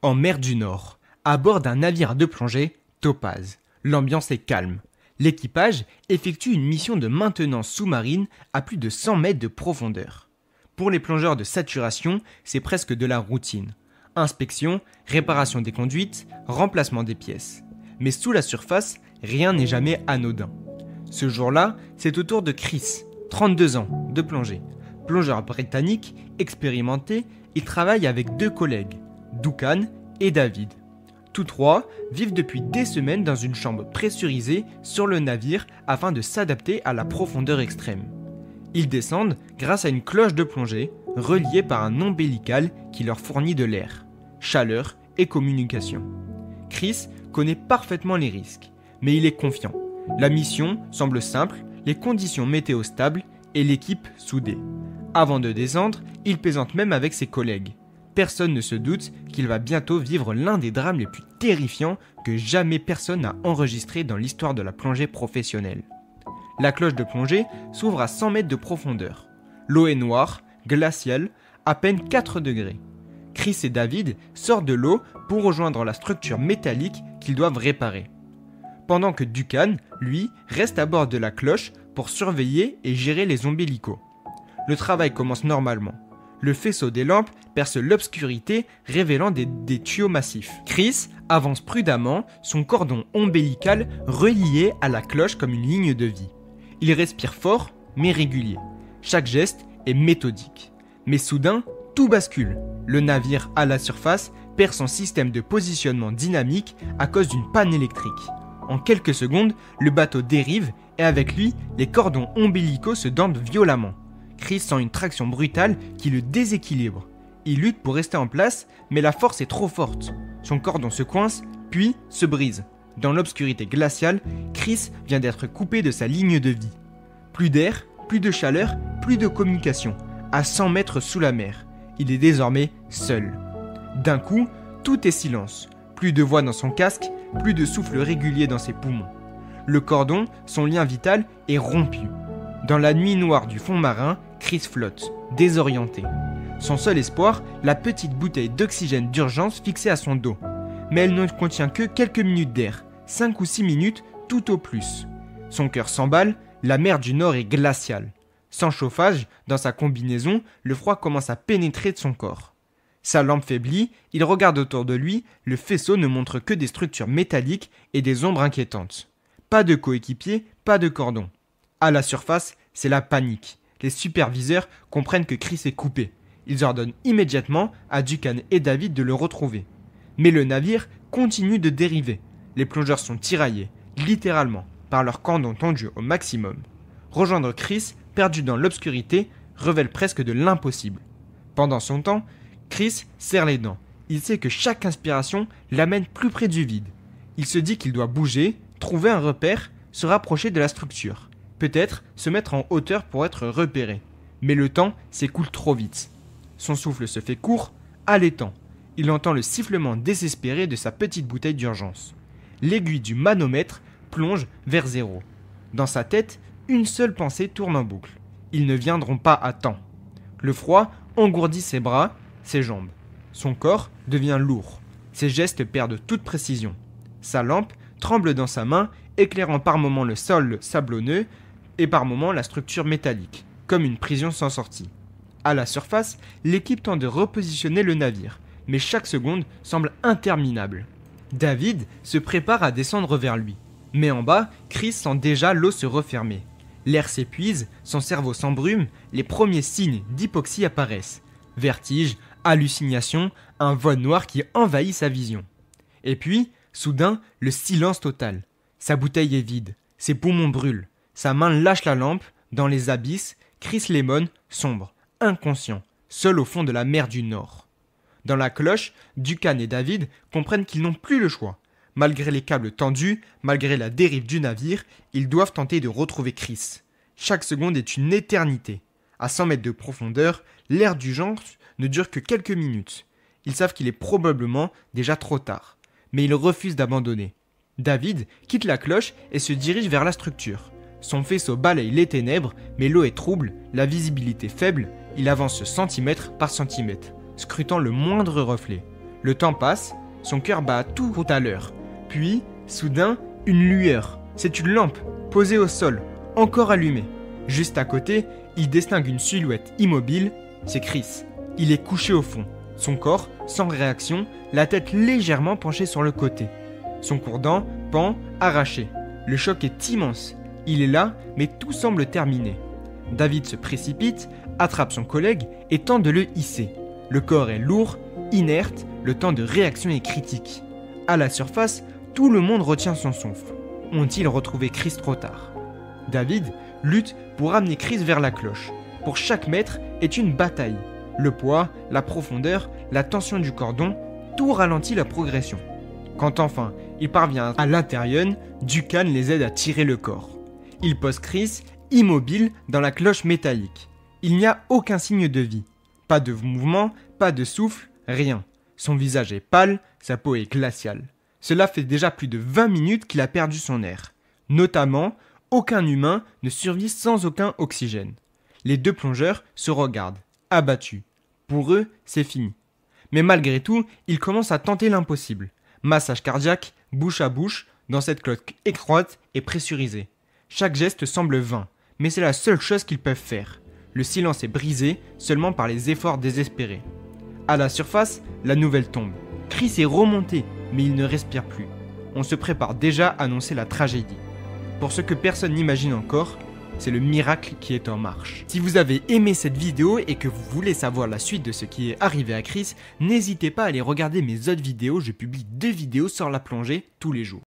En mer du Nord, à bord d'un navire de plongée, Topaz. L'ambiance est calme. L'équipage effectue une mission de maintenance sous-marine à plus de 100 mètres de profondeur. Pour les plongeurs de saturation, c'est presque de la routine. Inspection, réparation des conduites, remplacement des pièces. Mais sous la surface, rien n'est jamais anodin. Ce jour-là, c'est au tour de Chris, 32 ans, de plongée. Plongeur britannique, expérimenté, il travaille avec 2 collègues, Duncan et David. Tous 3 vivent depuis des semaines dans une chambre pressurisée sur le navire afin de s'adapter à la profondeur extrême. Ils descendent grâce à une cloche de plongée reliée par un ombilical qui leur fournit de l'air, chaleur et communication. Chris connaît parfaitement les risques, mais il est confiant. La mission semble simple, les conditions météo stables et l'équipe soudée. Avant de descendre, il plaisante même avec ses collègues. Personne ne se doute qu'il va bientôt vivre l'un des drames les plus terrifiants que jamais personne n'a enregistré dans l'histoire de la plongée professionnelle. La cloche de plongée s'ouvre à 100 mètres de profondeur. L'eau est noire, glaciale, à peine 4 degrés. Chris et David sortent de l'eau pour rejoindre la structure métallique qu'ils doivent réparer. Pendant que Duncan, lui, reste à bord de la cloche pour surveiller et gérer les ombilicaux. Le travail commence normalement. Le faisceau des lampes perce l'obscurité révélant des tuyaux massifs. Chris avance prudemment, son cordon ombilical relié à la cloche comme une ligne de vie. Il respire fort mais régulier. Chaque geste est méthodique. Mais soudain, tout bascule. Le navire à la surface perd son système de positionnement dynamique à cause d'une panne électrique. En quelques secondes, le bateau dérive et avec lui, les cordons ombilicaux se dentent violemment. Chris sent une traction brutale qui le déséquilibre. Il lutte pour rester en place, mais la force est trop forte. Son cordon se coince, puis se brise. Dans l'obscurité glaciale, Chris vient d'être coupé de sa ligne de vie. Plus d'air, plus de chaleur, plus de communication. À 100 mètres sous la mer, il est désormais seul. D'un coup, tout est silence. Plus de voix dans son casque, plus de souffle régulier dans ses poumons. Le cordon, son lien vital, est rompu. Dans la nuit noire du fond marin, Chris flotte, désorienté. Son seul espoir, la petite bouteille d'oxygène d'urgence fixée à son dos. Mais elle ne contient que quelques minutes d'air, 5 ou 6 minutes tout au plus. Son cœur s'emballe, la mer du Nord est glaciale. Sans chauffage, dans sa combinaison, le froid commence à pénétrer de son corps. Sa lampe faiblit, il regarde autour de lui, le faisceau ne montre que des structures métalliques et des ombres inquiétantes. Pas de coéquipier, pas de cordon. À la surface, c'est la panique. Les superviseurs comprennent que Chris est coupé. Ils ordonnent immédiatement à Duncan et David de le retrouver. Mais le navire continue de dériver. Les plongeurs sont tiraillés, littéralement, par leurs cordons tendus au maximum. Rejoindre Chris, perdu dans l'obscurité, révèle presque de l'impossible. Pendant son temps, Chris serre les dents. Il sait que chaque inspiration l'amène plus près du vide. Il se dit qu'il doit bouger, trouver un repère, se rapprocher de la structure. Peut-être se mettre en hauteur pour être repéré. Mais le temps s'écoule trop vite. Son souffle se fait court, haletant. Il entend le sifflement désespéré de sa petite bouteille d'urgence. L'aiguille du manomètre plonge vers 0. Dans sa tête, une seule pensée tourne en boucle. Ils ne viendront pas à temps. Le froid engourdit ses bras, ses jambes. Son corps devient lourd. Ses gestes perdent toute précision. Sa lampe tremble dans sa main, éclairant par moments le sol sablonneux et par moments la structure métallique, comme une prison sans sortie. À la surface, l'équipe tente de repositionner le navire, mais chaque seconde semble interminable. David se prépare à descendre vers lui. Mais en bas, Chris sent déjà l'eau se refermer. L'air s'épuise, son cerveau s'embrume, les premiers signes d'hypoxie apparaissent. Vertige, hallucination, un voile noir qui envahit sa vision. Et puis, soudain, le silence total. Sa bouteille est vide, ses poumons brûlent. Sa main lâche la lampe, dans les abysses, Chris Lemon sombre, inconscient, seul au fond de la mer du Nord. Dans la cloche, Duncan et David comprennent qu'ils n'ont plus le choix. Malgré les câbles tendus, malgré la dérive du navire, ils doivent tenter de retrouver Chris. Chaque seconde est une éternité. À 100 mètres de profondeur, l'air d'urgence ne dure que quelques minutes. Ils savent qu'il est probablement déjà trop tard. Mais ils refusent d'abandonner. David quitte la cloche et se dirige vers la structure. Son faisceau balaye les ténèbres, mais l'eau est trouble, la visibilité faible, il avance centimètre par centimètre, scrutant le moindre reflet. Le temps passe, son cœur bat tout à l'heure. Puis, soudain, une lueur. C'est une lampe, posée au sol, encore allumée. Juste à côté, il distingue une silhouette immobile, c'est Chris. Il est couché au fond, son corps sans réaction, la tête légèrement penchée sur le côté. Son cordon pend, arraché. Le choc est immense. Il est là, mais tout semble terminé. David se précipite, attrape son collègue et tente de le hisser. Le corps est lourd, inerte, le temps de réaction est critique. À la surface, tout le monde retient son souffle. Ont-ils retrouvé Chris trop tard? David lutte pour amener Chris vers la cloche. Pour chaque mètre est une bataille. Le poids, la profondeur, la tension du cordon, tout ralentit la progression. Quand enfin il parvient à l'intérieur, Duncan les aide à tirer le corps. Il pose Chris immobile dans la cloche métallique. Il n'y a aucun signe de vie. Pas de mouvement, pas de souffle, rien. Son visage est pâle, sa peau est glaciale. Cela fait déjà plus de 20 minutes qu'il a perdu son air. Notamment, aucun humain ne survit sans aucun oxygène. Les deux plongeurs se regardent, abattus. Pour eux, c'est fini. Mais malgré tout, ils commencent à tenter l'impossible. Massage cardiaque, bouche à bouche, dans cette cloche étroite et pressurisée. Chaque geste semble vain, mais c'est la seule chose qu'ils peuvent faire. Le silence est brisé seulement par les efforts désespérés. À la surface, la nouvelle tombe. Chris est remonté, mais il ne respire plus. On se prépare déjà à annoncer la tragédie. Pour ce que personne n'imagine encore, c'est le miracle qui est en marche. Si vous avez aimé cette vidéo et que vous voulez savoir la suite de ce qui est arrivé à Chris, n'hésitez pas à aller regarder mes autres vidéos, je publie 2 vidéos sur la plongée tous les jours.